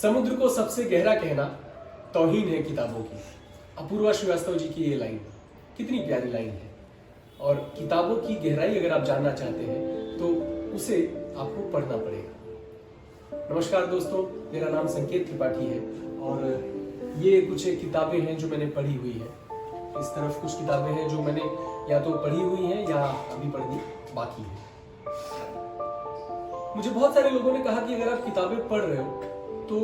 समुद्र को सबसे गहरा कहना तौहीन है किताबों की। अपूर्वा श्रीवास्तव जी की ये लाइन कितनी प्यारी लाइन है। और किताबों की गहराई अगर आप जानना चाहते हैं तो उसे आपको पढ़ना पड़ेगा। नमस्कार दोस्तों, मेरा नाम संकेत त्रिपाठी है और ये कुछ किताबें हैं जो मैंने पढ़ी हुई है। इस तरफ कुछ किताबें हैं जो मैंने या तो पढ़ी हुई हैं या अभी पढ़नी बाकी है। मुझे बहुत सारे लोगों ने कहा कि अगर आप किताबें पढ़ रहे हो तो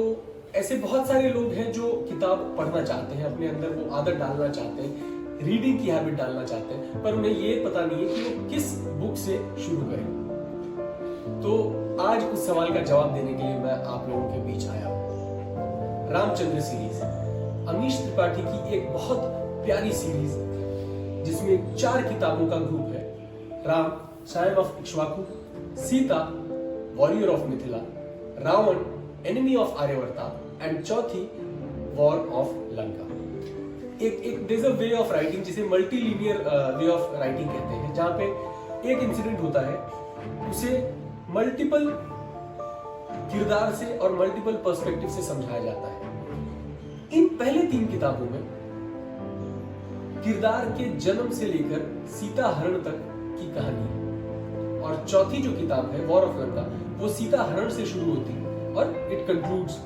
ऐसे बहुत सारे लोग हैं जो किताब पढ़ना चाहते हैं, अपने अंदर वो आदत डालना चाहते हैं, रीडिंग की हैबिट डालना चाहते हैं, पर उन्हें ये पता नहीं है कि वो किस बुक से शुरू करें। तो आज उस सवाल का जवाब देने के लिए मैं आप लोगों के बीच आया हूं। रामचंद्र सीरीज, अमीश त्रिपाठी की एक बहुत प्यारी सीरीज जिसमें 4 किताबों का ग्रुप है। Ram, scion of Ikshvaku, Sita, warrior of Mithila, Ravan, enemy of Aryavarta and चौथी वॉर ऑफ लंका। एक there is a way of writing जिसे मल्टीलिनियर वे ऑफ राइटिंग कहते हैं, जहां पे एक इंसिडेंट होता है उसे मल्टीपल किरदार से और मल्टीपल पर्सपेक्टिव से समझाया जाता है। इन पहले 3 किताबों में किरदार के जन्म से लेकर सीता हरण तक की कहानी है और चौथी जो किताब है वॉर ऑफ लंका वो सीता हरण से शुरू होती है और इट कंक्लूड्स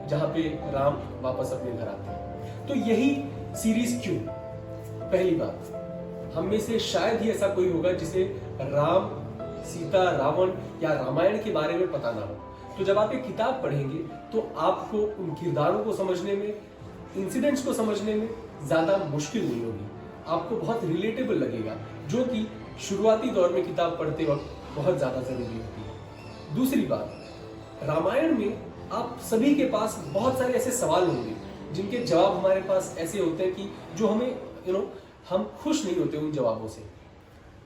जहां पे राम वापस अपने घर आते हैं। तो यही सीरीज क्यों? पहली बात, हम में से शायद ही ऐसा कोई होगा जिसे राम, सीता, रावण या रामायण के बारे में पता ना हो। तो जब आप एक किताब पढ़ेंगे तो आपको उन किरदारों को समझने में, इंसिडेंट्स को समझने में ज्यादा मुश्किल नहीं होगी, आपको बहुत रिलेटेबल लगेगा, जो कि शुरुआती दौर में किताब पढ़ते वक्त बहुत ज्यादा जरूरी होती है। दूसरी बात, रामायण में आप सभी के पास बहुत सारे ऐसे सवाल होंगे जिनके जवाब हमारे पास ऐसे होते हैं कि जो हमें हम खुश नहीं होते उन जवाबों से।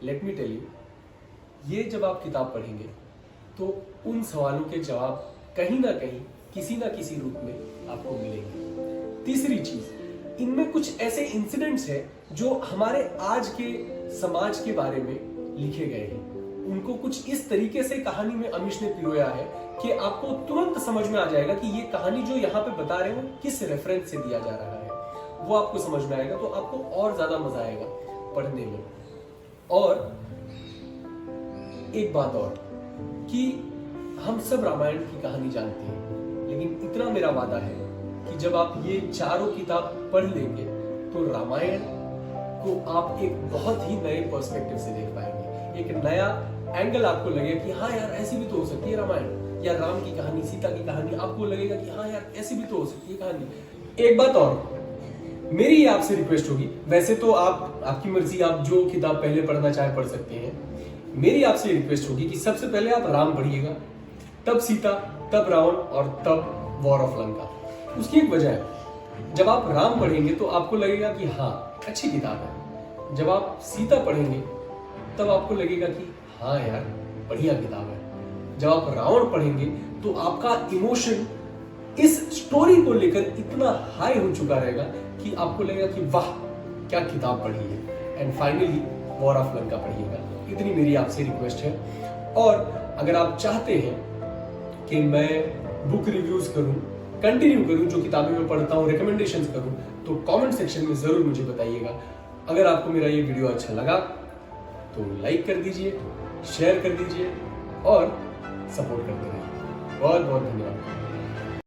लेट मी टेल यू, ये जब आप किताब पढ़ेंगे तो उन सवालों के जवाब कहीं ना कहीं किसी ना किसी रूप में आपको मिलेंगे। तीसरी चीज, इनमें कुछ ऐसे इंसिडेंट्स हैं जो हमारे आज के समाज के बारे में लिखे गए हैं। उनको कुछ इस तरीके से कहानी में अमीश ने पिरोया है कि आपको तुरंत समझ में आ जाएगा कि ये कहानी जो यहाँ पे बता रहे हो किस रेफरेंस से दिया जा रहा है, वो आपको समझ में आएगा। तो आपको और ज्यादा मजा आएगा पढ़ने में। और एक बात और कि हम सब रामायण की कहानी जानते हैं, लेकिन इतना मेरा वादा है कि जब आप ये चारों किताब पढ़ लेंगे तो रामायण को आप एक बहुत ही नए पर्सपेक्टिव से देख पाएंगे। एक नया एंगल आपको लगेगा कि हाँ यार ऐसी भी तो हो सकती है रामायण, या राम की कहानी, सीता की कहानी, आपको लगेगा कि हाँ यार ऐसी भी तो हो सकती है कहानी। एक बात और, मेरी आपसे रिक्वेस्ट होगी, वैसे तो आपकी मर्जी, आप जो किताब पहले पढ़ना चाहे पढ़ सकते हैं। मेरी आपसे रिक्वेस्ट होगी कि सबसे पहले आप राम पढ़िएगा, तब सीता, तब रावण और तब वॉर ऑफ लंका। उसकी एक वजह है, जब आप राम पढ़ेंगे तो आपको लगेगा कि हाँ अच्छी किताब है। जब आप सीता पढ़ेंगे तब आपको लगेगा कि हाँ यार बढ़िया किताब है। जब आप रावण पढ़ेंगे तो आपका इमोशन इस स्टोरी को लेकर इतना हाई हो चुका रहेगा कि आपको लगेगा कि वाह क्या किताब पढ़ी है। And finally war of Lanka पढ़िएगा। इतनी मेरी आपसे रिक्वेस्ट है। और अगर आप चाहते हैं कि मैं बुक रिव्यूज करूं, कंटिन्यू करूं, जो किताबें मैं पढ़ता हूं, रिकमेंडेशंस करूं, तो कमेंट सेक्शन में जरूर मुझे बताइएगा। अगर आपको मेरा ये वीडियो अच्छा लगा तो लाइक कर दीजिए, शेयर कर दीजिए और सपोर्ट करते रहिए। बहुत बहुत धन्यवाद।